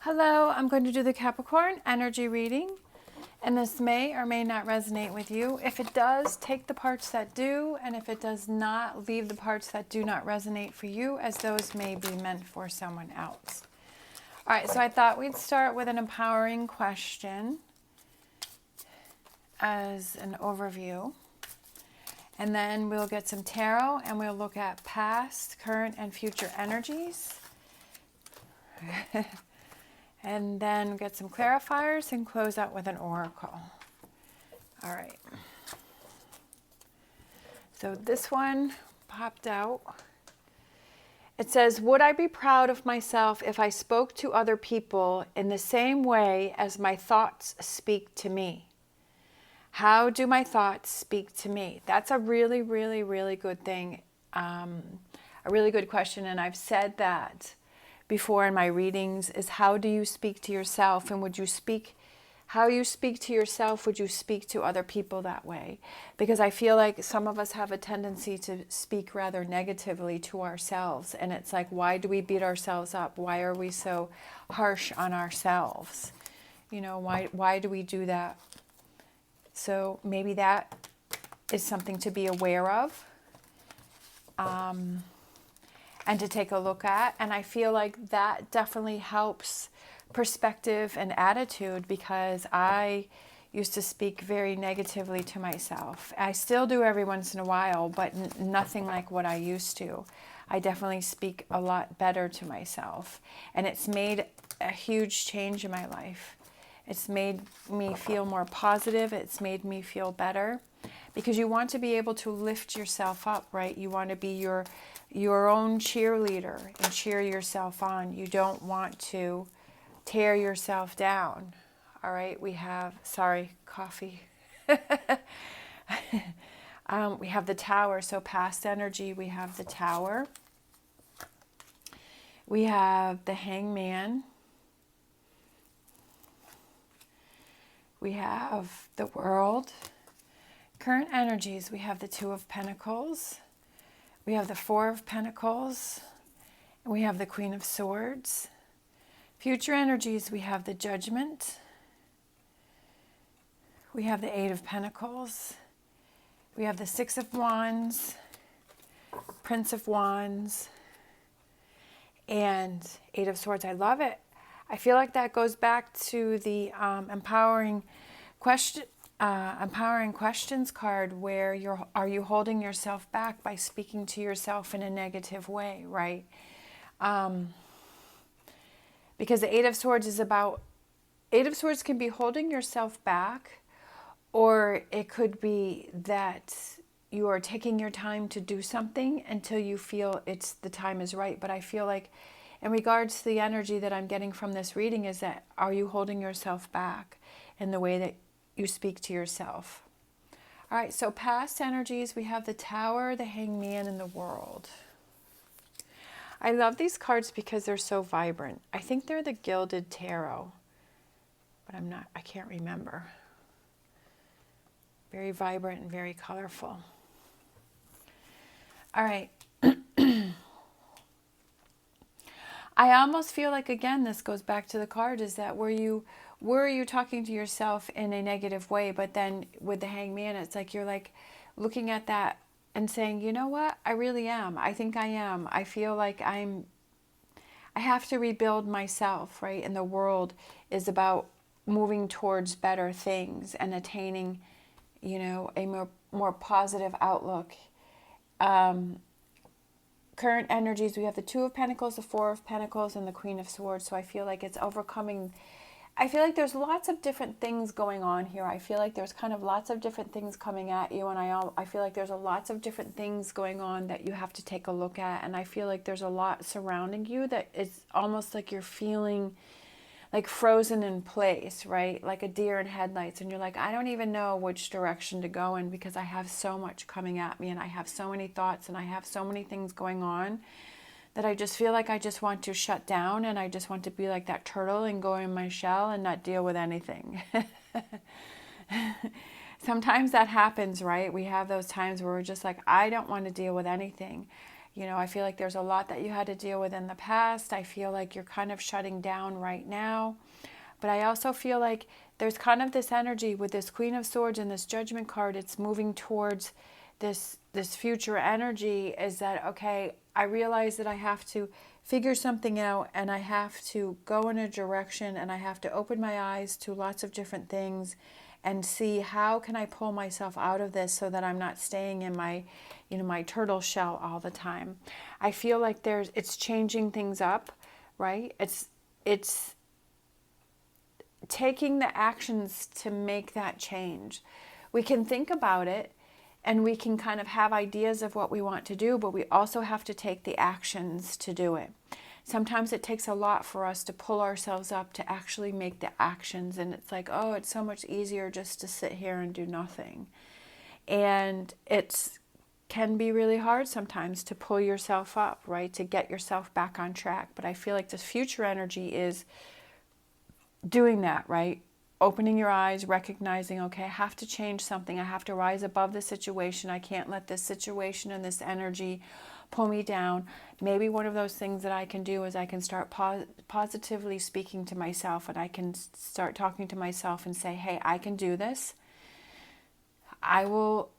Hello, I'm going to do the Capricorn energy reading, and this may or may not resonate with you. If it does, take the parts that do, and if it does not, leave the parts that do not resonate for you, as those may be meant for someone else. All right, so I thought we'd start with an empowering question as an overview, and then we'll get some tarot, and we'll look at past, current, and future energies. And then get some clarifiers and close out with an oracle. All right. So this one popped out. It says, would I be proud of myself if I spoke to other people in the same way as my thoughts speak to me? How do my thoughts speak to me? That's a really, really, really good thing. A really good question. And I've said that before in my readings, is how do you speak to yourself, and how you speak to yourself, would you speak to other people that way? Because I feel like some of us have a tendency to speak rather negatively to ourselves, and it's like, why do we beat ourselves up? Why are we so harsh on ourselves? You know, why do we do that? So maybe that is something to be aware of. And to take a look at. And I feel like that definitely helps perspective and attitude, because I used to speak very negatively to myself. I still do every once in a while, but nothing like what I used to. I definitely speak a lot better to myself. And it's made a huge change in my life. It's made me feel more positive. It's made me feel better. Because you want to be able to lift yourself up, right? You want to be your own cheerleader and cheer yourself on. You don't want to tear yourself down. All right, we have, sorry, coffee. We have the Tower, so past energy, we have the Tower. We have the Hangman. We have the World. Current energies, we have the Two of Pentacles. We have the Four of Pentacles. And we have the Queen of Swords. Future energies, we have the Judgment. We have the Eight of Pentacles. We have the Six of Wands, Prince of Wands, and Eight of Swords. I love it. I feel like that goes back to the empowering questions card, where are you holding yourself back by speaking to yourself in a negative way, right? Because the Eight of Swords is about, Eight of Swords can be holding yourself back, or it could be that you are taking your time to do something until you feel the time is right. But I feel like in regards to the energy that I'm getting from this reading is that, are you holding yourself back in the way that you speak to yourself? All right, so past energies, we have the Tower, the Hangman, and the World. I love these cards because they're so vibrant. I think they're the Gilded Tarot, but I can't remember. Very vibrant and very colorful. All right. I almost feel like, again, this goes back to the card, is that were you talking to yourself in a negative way, but then with the Hangman, it's like you're like looking at that and saying, you know what, I really am. I think I am. I feel like I have to rebuild myself, right? And the World is about moving towards better things and attaining, you know, a more positive outlook. Current energies, we have the Two of Pentacles, the Four of Pentacles, and the Queen of Swords. So I feel like it's overcoming. I feel like there's lots of different things going on here. I feel like there's kind of lots of different things coming at you, and I feel like there's lots of different things going on that you have to take a look at. And I feel like there's a lot surrounding you that is almost like you're feeling like frozen in place, right? Like a deer in headlights, and you're like, I don't even know which direction to go in, because I have so much coming at me, and I have so many thoughts, and I have so many things going on, that I just feel like I just want to shut down, and I just want to be like that turtle and go in my shell and not deal with anything. Sometimes that happens, right? We have those times where we're just like, I don't want to deal with anything. You know, I feel like there's a lot that you had to deal with in the past. I feel like you're kind of shutting down right now. But I also feel like there's kind of this energy with this Queen of Swords and this Judgment card. It's moving towards this future energy, is that, okay, I realize that I have to figure something out, and I have to go in a direction, and I have to open my eyes to lots of different things and see how can I pull myself out of this so that I'm not staying in my, you know, my turtle shell all the time. I feel like it's changing things up, right? It's taking the actions to make that change. We can think about it and we can kind of have ideas of what we want to do, but we also have to take the actions to do it. Sometimes it takes a lot for us to pull ourselves up to actually make the actions, and it's like, oh, it's so much easier just to sit here and do nothing. And it can be really hard sometimes to pull yourself up, right, to get yourself back on track. But I feel like this future energy is doing that, right? Opening your eyes, recognizing, okay, I have to change something. I have to rise above the situation. I can't let this situation and this energy pull me down. Maybe one of those things that I can do is I can start positively speaking to myself, and I can start talking to myself and say, hey, I can do this. I will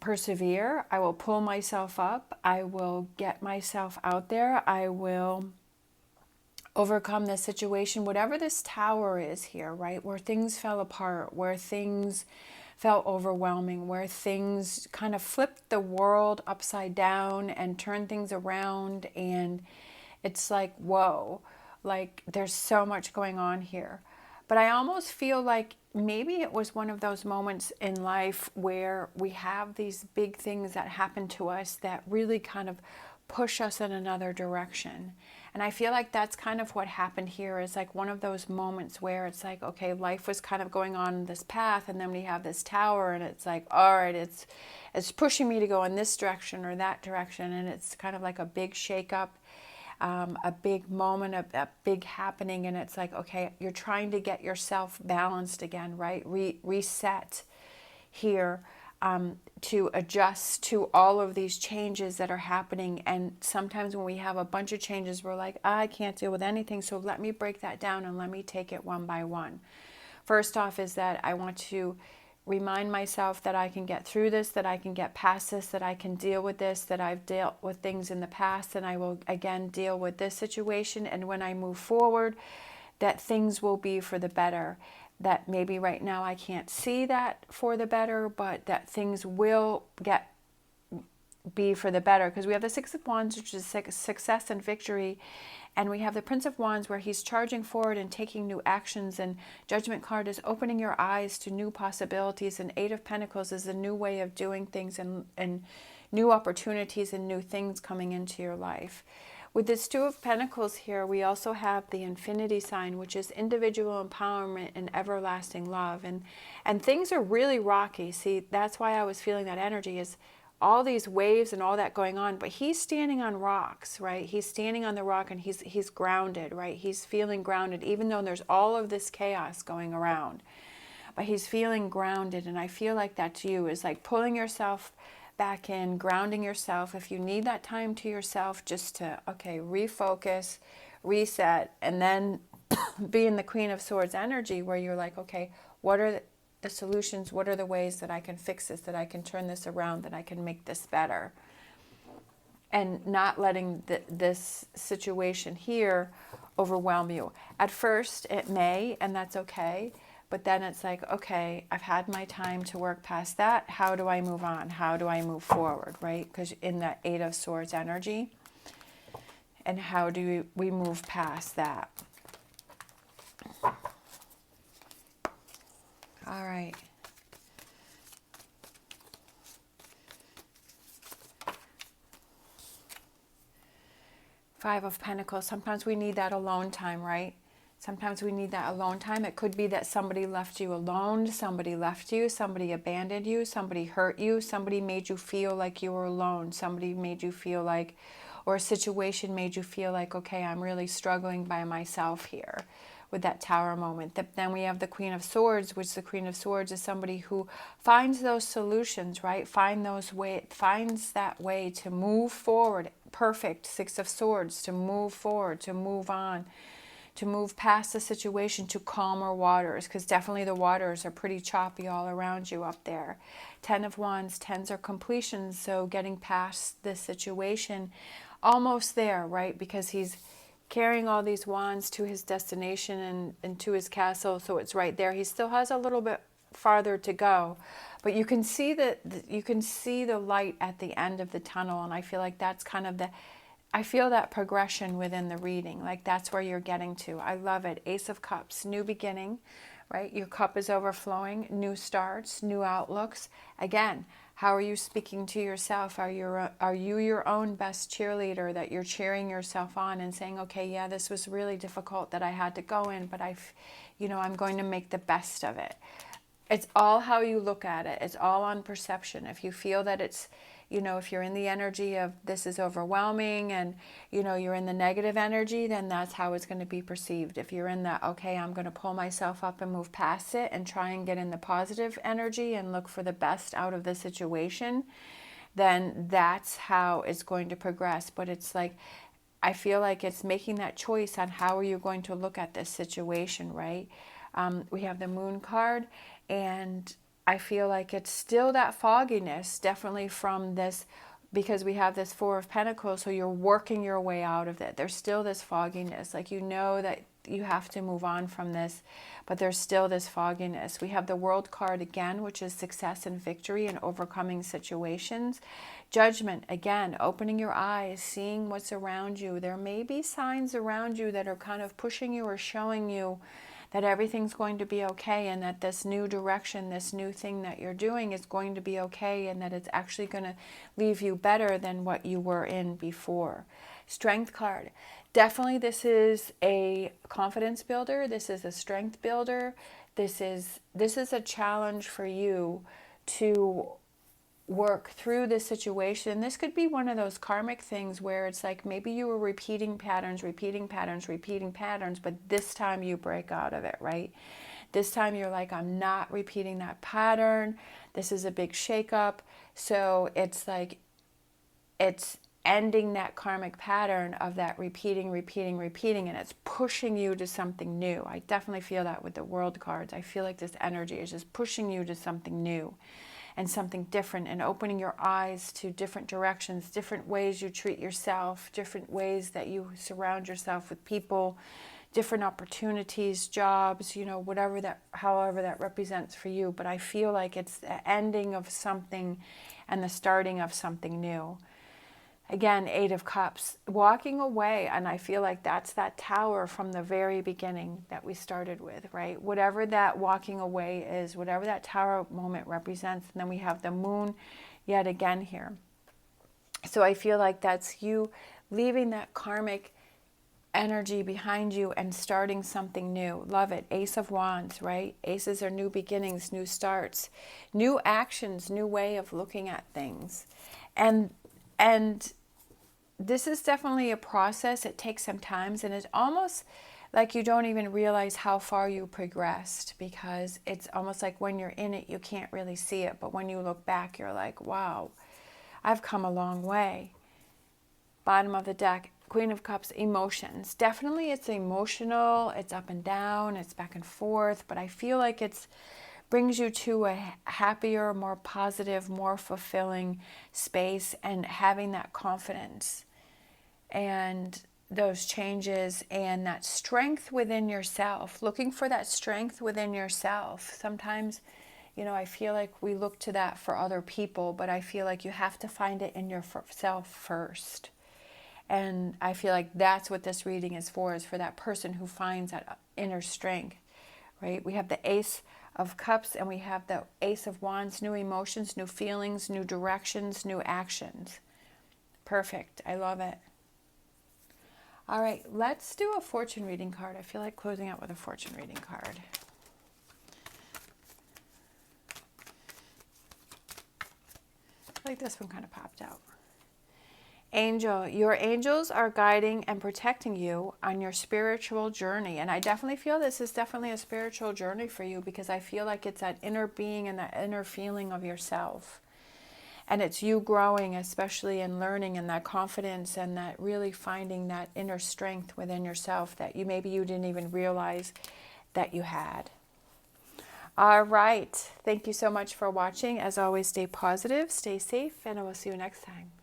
persevere. I will pull myself up. I will get myself out there. I will overcome this situation, whatever this tower is here, right? Where things fell apart, where things felt overwhelming, where things kind of flipped the world upside down and turned things around. And it's like, whoa, like there's so much going on here. But I almost feel like maybe it was one of those moments in life where we have these big things that happen to us that really kind of push us in another direction. And I feel like that's kind of what happened here, is like one of those moments where it's like, okay, life was kind of going on this path, and then we have this tower, and it's like, all right, it's pushing me to go in this direction or that direction, and it's kind of like a big shakeup, a big moment, a big happening, and it's like, okay, you're trying to get yourself balanced again, right? Reset here. To adjust to all of these changes that are happening. And sometimes when we have a bunch of changes, we're like, I can't deal with anything, so let me break that down and let me take it one by one. First off is that I want to remind myself that I can get through this, that I can get past this, that I can deal with this, that I've dealt with things in the past, and I will again deal with this situation. And when I move forward, that things will be for the better. That maybe right now I can't see that for the better, but that things will be for the better. Because we have the Six of Wands, which is success and victory, and we have the Prince of Wands, where he's charging forward and taking new actions, and Judgment card is opening your eyes to new possibilities, and Eight of Pentacles is a new way of doing things, and new opportunities and new things coming into your life. With this Two of Pentacles here, we also have the Infinity sign, which is individual empowerment and everlasting love. And things are really rocky. See, that's why I was feeling that energy, is all these waves and all that going on. But he's standing on rocks, right? He's standing on the rock, and he's grounded, right? He's feeling grounded, even though there's all of this chaos going around. But he's feeling grounded, and I feel like that to you is like pulling yourself back in, grounding yourself. If you need that time to yourself just to, okay, refocus, reset, and then be in the Queen of Swords energy, where you're like, okay, what are the solutions? What are the ways that I can fix this, that I can turn this around, that I can make this better? And not letting this situation here overwhelm you. At first it may, and that's okay. But then it's like, okay, I've had my time to work past that. How do I move on? How do I move forward, right? Because in that Eight of Swords energy, and how do we move past that? All right. Five of Pentacles. Sometimes we need that alone time, right? Sometimes we need that alone time. It could be that somebody left you alone, somebody left you, somebody abandoned you, somebody hurt you, somebody made you feel like you were alone, somebody made you feel like, or a situation made you feel like, okay, I'm really struggling by myself here with that Tower moment. Then we have the Queen of Swords, which the Queen of Swords is somebody who finds those solutions, right? Finds that way to move forward. Perfect. Six of Swords, to move forward, to move on, to move past the situation to calmer waters, because definitely the waters are pretty choppy all around you up there. 10 of Wands, 10s are completions, so getting past this situation, almost there, right? Because he's carrying all these wands to his destination and to his castle, so it's right there. He still has a little bit farther to go, but you can see the light at the end of the tunnel, and I feel like that's kind of I feel that progression within the reading, like that's where you're getting to. I love it. Ace of Cups, new beginning, right? Your cup is overflowing, new starts, new outlooks. Again, how are you speaking to yourself? Are you your own best cheerleader, that you're cheering yourself on and saying, okay, yeah, this was really difficult that I had to go in, but I'm going to make the best of it. It's all how you look at it. It's all on perception. If you feel that it's, if you're in the energy of this is overwhelming and, you're in the negative energy, then that's how it's going to be perceived. If you're in the, okay, I'm going to pull myself up and move past it and try and get in the positive energy and look for the best out of the situation, then that's how it's going to progress. But it's like, I feel like it's making that choice on how are you going to look at this situation, right? We have the Moon card, and I feel like it's still that fogginess, definitely from this, because we have this Four of Pentacles, so you're working your way out of it. There's still this fogginess, like that you have to move on from this, but there's still this fogginess. We have the World card again, which is success and victory and overcoming situations. Judgment, again, opening your eyes, seeing what's around you. There may be signs around you that are kind of pushing you or showing you that everything's going to be okay, and that this new direction, this new thing that you're doing is going to be okay, and that it's actually going to leave you better than what you were in before. Strength card. Definitely this is a confidence builder. This is a strength builder. This is a challenge for you to work through this situation. This could be one of those karmic things where it's like maybe you were repeating patterns, but this time you break out of it, right? This time you're like, I'm not repeating that pattern. This is a big shakeup. So it's like, it's ending that karmic pattern of that repeating, and it's pushing you to something new. I definitely feel that with the World cards. I feel like this energy is just pushing you to something new and something different, and opening your eyes to different directions, different ways you treat yourself, different ways that you surround yourself with people, different opportunities, jobs, however that represents for you. But I feel like it's the ending of something and the starting of something new. Again, Eight of Cups, walking away, and I feel like that's that Tower from the very beginning that we started with, right? Whatever that walking away is, whatever that Tower moment represents, and then we have the Moon yet again here. So I feel like that's you leaving that karmic energy behind you and starting something new. Love it. Ace of Wands, right? Aces are new beginnings, new starts, new actions, new way of looking at things. And this is definitely a process. It takes some time, and it's almost like you don't even realize how far you progressed, because it's almost like when you're in it, you can't really see it. But when you look back, you're like, wow, I've come a long way. Bottom of the deck, Queen of Cups, emotions. Definitely it's emotional, it's up and down, it's back and forth, but I feel like it's brings you to a happier, more positive, more fulfilling space, and having that confidence and those changes and that strength within yourself, looking for that strength within yourself. Sometimes, I feel like we look to that for other people, but I feel like you have to find it in yourself first. And I feel like that's what this reading is for that person who finds that inner strength, right? We have the Ace of Cups and we have the Ace of Wands, new emotions, new feelings, new directions, new actions. Perfect. I love it. All right, let's do a fortune reading card. I feel like closing out with a fortune reading card. I feel like this one kind of popped out. Angel, your angels are guiding and protecting you on your spiritual journey. And I definitely feel this is definitely a spiritual journey for you, because I feel like it's that inner being and that inner feeling of yourself. And it's you growing, especially in learning, and that confidence, and that really finding that inner strength within yourself that maybe you didn't even realize that you had. All right. Thank you so much for watching. As always, stay positive, stay safe, and I will see you next time.